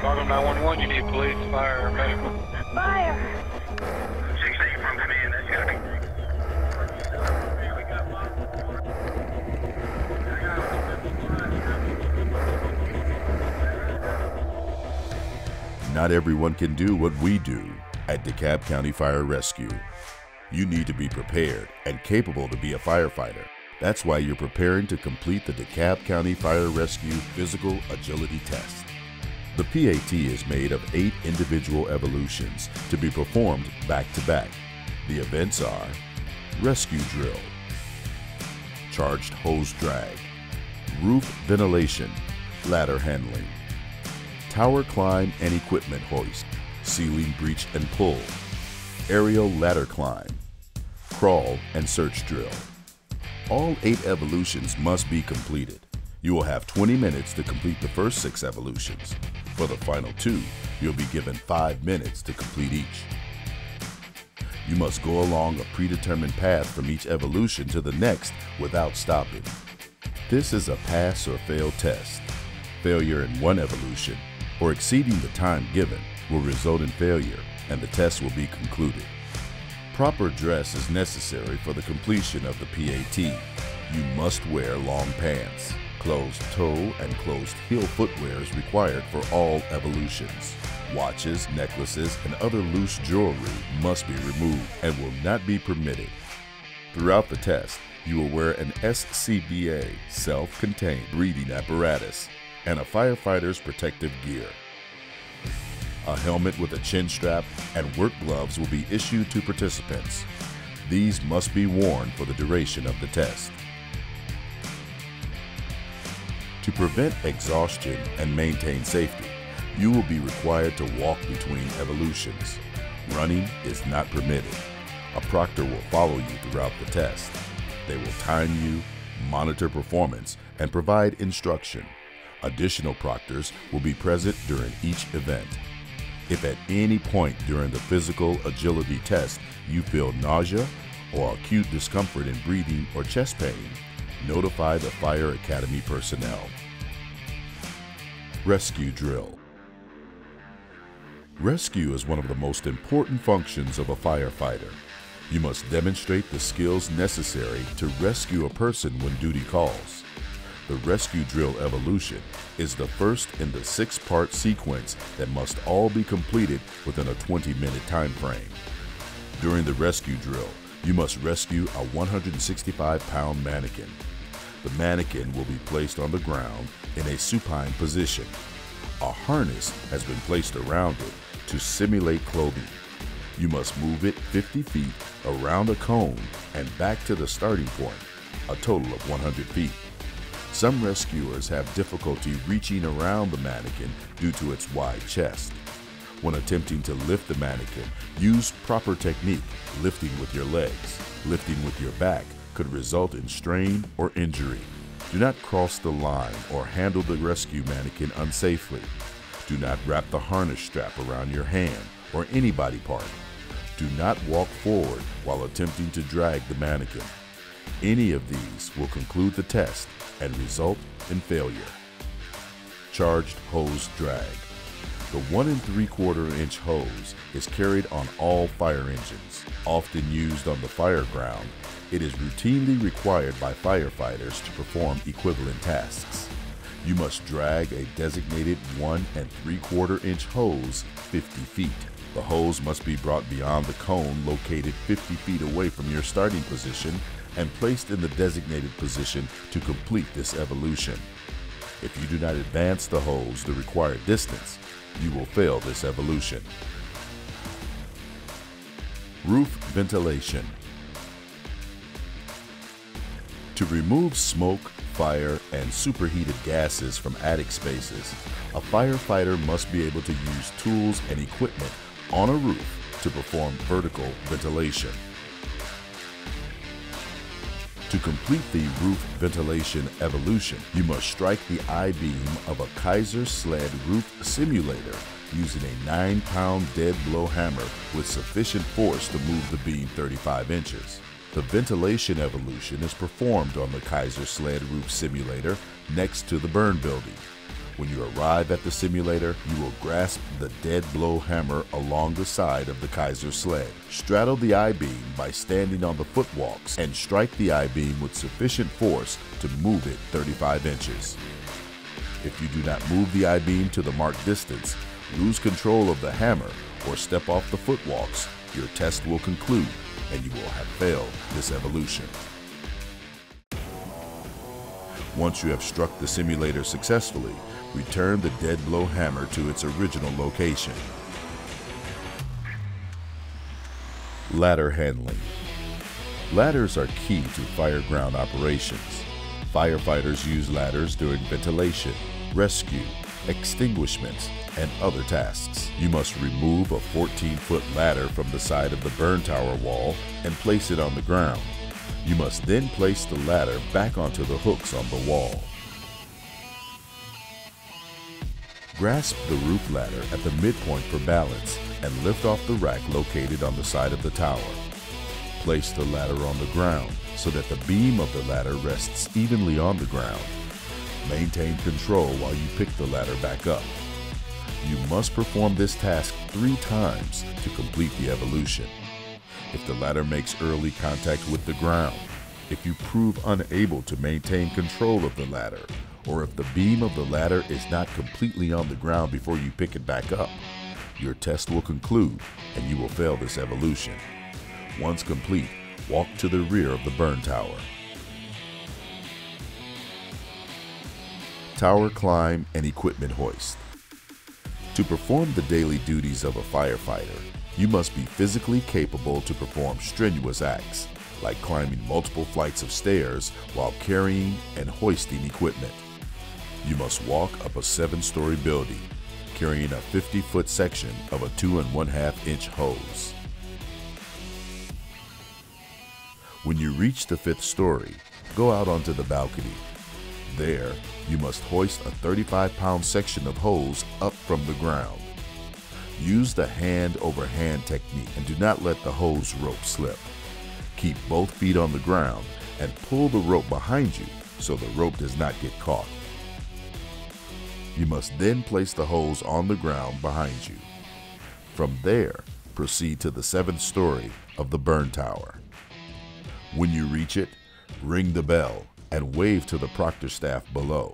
Welcome 911, you need police, fire, or medical. Fire! 6-8 from command, that's gotta be. Not everyone can do what we do at DeKalb County Fire Rescue. You need to be prepared and capable to be a firefighter. That's why you're preparing to complete the DeKalb County Fire Rescue Physical Agility Test. The PAT is made of 8 individual evolutions to be performed back-to-back. The events are rescue drill, charged hose drag, roof ventilation, ladder handling, tower climb and equipment hoist, ceiling breach and pull, aerial ladder climb, crawl and search drill. All 8 evolutions must be completed. You will have 20 minutes to complete the first 6 evolutions. For the final 2, you'll be given 5 minutes to complete each. You must go along a predetermined path from each evolution to the next without stopping. This is a pass or fail test. Failure in one evolution or exceeding the time given will result in failure and the test will be concluded. Proper dress is necessary for the completion of the PAT. You must wear long pants. Closed toe and closed heel footwear is required for all evolutions. Watches, necklaces, and other loose jewelry must be removed and will not be permitted. Throughout the test, you will wear an SCBA, self-contained breathing apparatus, and a firefighter's protective gear. A helmet with a chin strap and work gloves will be issued to participants. These must be worn for the duration of the test. To prevent exhaustion and maintain safety, you will be required to walk between evolutions. Running is not permitted. A proctor will follow you throughout the test. They will time you, monitor performance, and provide instruction. Additional proctors will be present during each event. If at any point during the physical agility test you feel nausea or acute discomfort in breathing or chest pain, notify the Fire Academy personnel. Rescue drill. Rescue is one of the most important functions of a firefighter. You must demonstrate the skills necessary to rescue a person when duty calls. The rescue drill evolution is the first in the 6-part sequence that must all be completed within a 20-minute time frame. During the rescue drill, you must rescue a 165-pound mannequin. The mannequin will be placed on the ground in a supine position. A harness has been placed around it to simulate clothing. You must move it 50 feet around a cone and back to the starting point, a total of 100 feet. Some rescuers have difficulty reaching around the mannequin due to its wide chest. When attempting to lift the mannequin, use proper technique, lifting with your legs. Lifting with your back could result in strain or injury. Do not cross the line or handle the rescue mannequin unsafely. Do not wrap the harness strap around your hand or any body part. Do not walk forward while attempting to drag the mannequin. Any of these will conclude the test and result in failure. Charged hose drag. The 1 3/4 inch hose is carried on all fire engines. Often used on the fire ground, it is routinely required by firefighters to perform equivalent tasks. You must drag a designated 1 3/4 inch hose 50 feet. The hose must be brought beyond the cone located 50 feet away from your starting position and placed in the designated position to complete this evolution. If you do not advance the hose the required distance, you will fail this evolution. Roof ventilation. To remove smoke, fire, and superheated gases from attic spaces, a firefighter must be able to use tools and equipment on a roof to perform vertical ventilation. To complete the roof ventilation evolution, you must strike the I-beam of a Kaiser sled roof simulator using a 9-pound dead blow hammer with sufficient force to move the beam 35 inches. The ventilation evolution is performed on the Kaiser sled roof simulator next to the burn building. When you arrive at the simulator, you will grasp the dead blow hammer along the side of the Kaiser sled. Straddle the I-beam by standing on the footwalks and strike the I-beam with sufficient force to move it 35 inches. If you do not move the I-beam to the marked distance, lose control of the hammer, or step off the footwalks, your test will conclude and you will have failed this evolution. Once you have struck the simulator successfully, return the dead blow hammer to its original location. Ladder handling. Ladders are key to fireground operations. Firefighters use ladders during ventilation, rescue, extinguishments, and other tasks. You must remove a 14-foot ladder from the side of the burn tower wall and place it on the ground. You must then place the ladder back onto the hooks on the wall. Grasp the roof ladder at the midpoint for balance and lift off the rack located on the side of the tower. Place the ladder on the ground so that the beam of the ladder rests evenly on the ground. Maintain control while you pick the ladder back up. You must perform this task 3 times to complete the evolution. If the ladder makes early contact with the ground, if you prove unable to maintain control of the ladder, or if the beam of the ladder is not completely on the ground before you pick it back up, your test will conclude and you will fail this evolution. Once complete, walk to the rear of the burn tower. Tower climb and equipment hoist. To perform the daily duties of a firefighter, you must be physically capable to perform strenuous acts, like climbing multiple flights of stairs while carrying and hoisting equipment. You must walk up a 7-story building, carrying a 50-foot section of a 2 1/2 inch hose. When you reach the 5th story, go out onto the balcony. There, you must hoist a 35-pound section of hose up from the ground. Use the hand-over-hand technique and do not let the hose rope slip. Keep both feet on the ground and pull the rope behind you so the rope does not get caught. You must then place the hose on the ground behind you. From there, proceed to the 7th story of the burn tower. When you reach it, ring the bell and wave to the proctor staff below.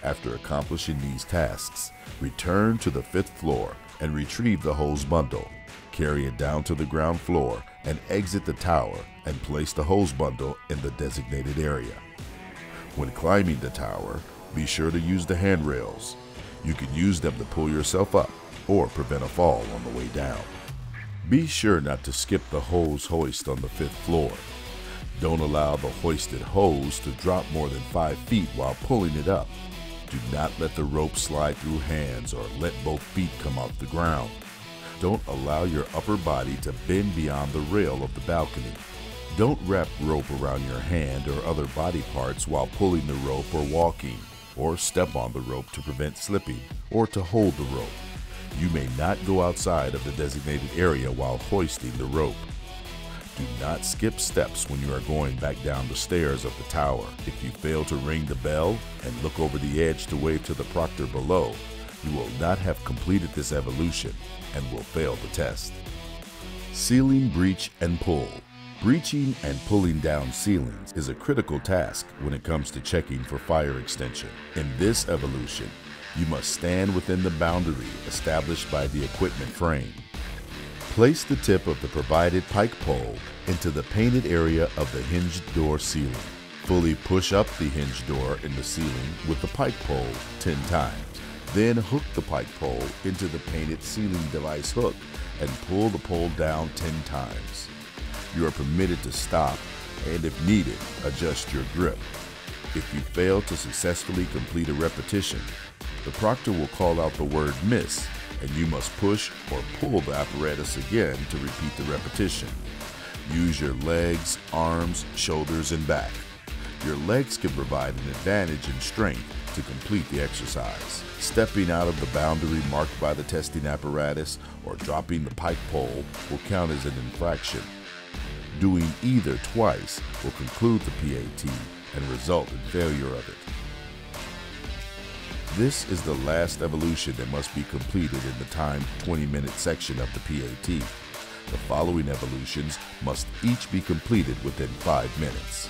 After accomplishing these tasks, return to the 5th floor and retrieve the hose bundle. Carry it down to the ground floor and exit the tower and place the hose bundle in the designated area. When climbing the tower, be sure to use the handrails. You can use them to pull yourself up or prevent a fall on the way down. Be sure not to skip the hose hoist on the 5th floor. Don't allow the hoisted hose to drop more than 5 feet while pulling it up. Do not let the rope slide through hands or let both feet come off the ground. Don't allow your upper body to bend beyond the rail of the balcony. Don't wrap rope around your hand or other body parts while pulling the rope or walking, or step on the rope to prevent slipping or to hold the rope. You may not go outside of the designated area while hoisting the rope. Do not skip steps when you are going back down the stairs of the tower. If you fail to ring the bell and look over the edge to wave to the proctor below, you will not have completed this evolution and will fail the test. Ceiling breach and pull. Breaching and pulling down ceilings is a critical task when it comes to checking for fire extension. In this evolution, you must stand within the boundary established by the equipment frame. Place the tip of the provided pike pole into the painted area of the hinged door ceiling. Fully push up the hinged door in the ceiling with the pike pole 10 times. Then hook the pike pole into the painted ceiling device hook and pull the pole down 10 times. You are permitted to stop and, if needed, adjust your grip. If you fail to successfully complete a repetition, the proctor will call out the word miss, and you must push or pull the apparatus again to repeat the repetition. Use your legs, arms, shoulders, and back. Your legs can provide an advantage in strength to complete the exercise. Stepping out of the boundary marked by the testing apparatus or dropping the pike pole will count as an infraction. Doing either twice will conclude the PAT and result in failure of it. This is the last evolution that must be completed in the timed 20-minute section of the PAT. The following evolutions must each be completed within 5 minutes.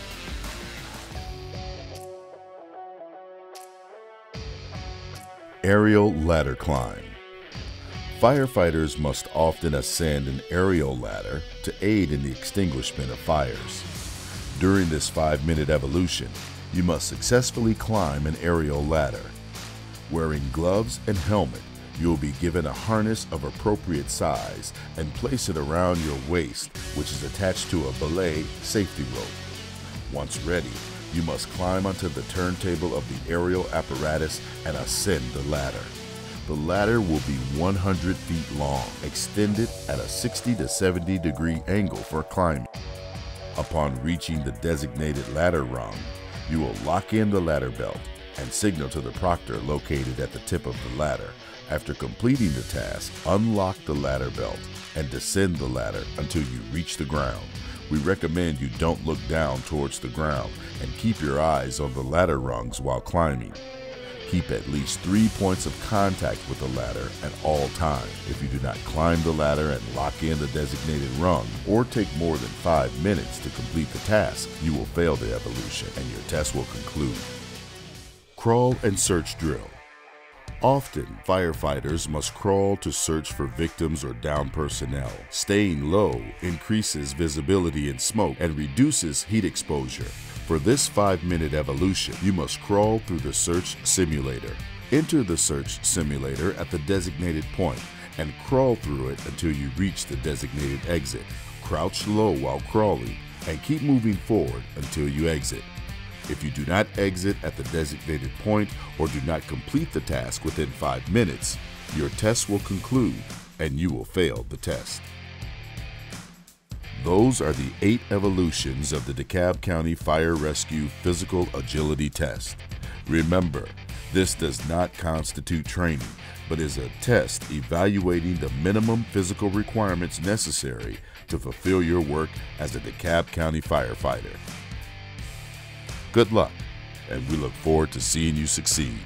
Aerial ladder climb. Firefighters must often ascend an aerial ladder to aid in the extinguishment of fires. During this 5-minute evolution, you must successfully climb an aerial ladder. Wearing gloves and helmet, you will be given a harness of appropriate size and place it around your waist, which is attached to a belay safety rope. Once ready, you must climb onto the turntable of the aerial apparatus and ascend the ladder. The ladder will be 100 feet long, extended at a 60 to 70 degree angle for climbing. Upon reaching the designated ladder rung, you will lock in the ladder belt and signal to the proctor located at the tip of the ladder. After completing the task, unlock the ladder belt and descend the ladder until you reach the ground. We recommend you don't look down towards the ground and keep your eyes on the ladder rungs while climbing. Keep at least 3 points of contact with the ladder at all times. If you do not climb the ladder and lock in the designated rung, or take more than 5 minutes to complete the task, you will fail the evolution and your test will conclude. Crawl and search drill. Often, firefighters must crawl to search for victims or downed personnel. Staying low increases visibility in smoke and reduces heat exposure. For this 5-minute evolution, you must crawl through the search simulator. Enter the search simulator at the designated point and crawl through it until you reach the designated exit. Crouch low while crawling and keep moving forward until you exit. If you do not exit at the designated point or do not complete the task within 5 minutes, your test will conclude and you will fail the test. Those are the 8 evolutions of the DeKalb County Fire Rescue Physical Agility Test. Remember, this does not constitute training, but is a test evaluating the minimum physical requirements necessary to fulfill your work as a DeKalb County firefighter. Good luck, and we look forward to seeing you succeed.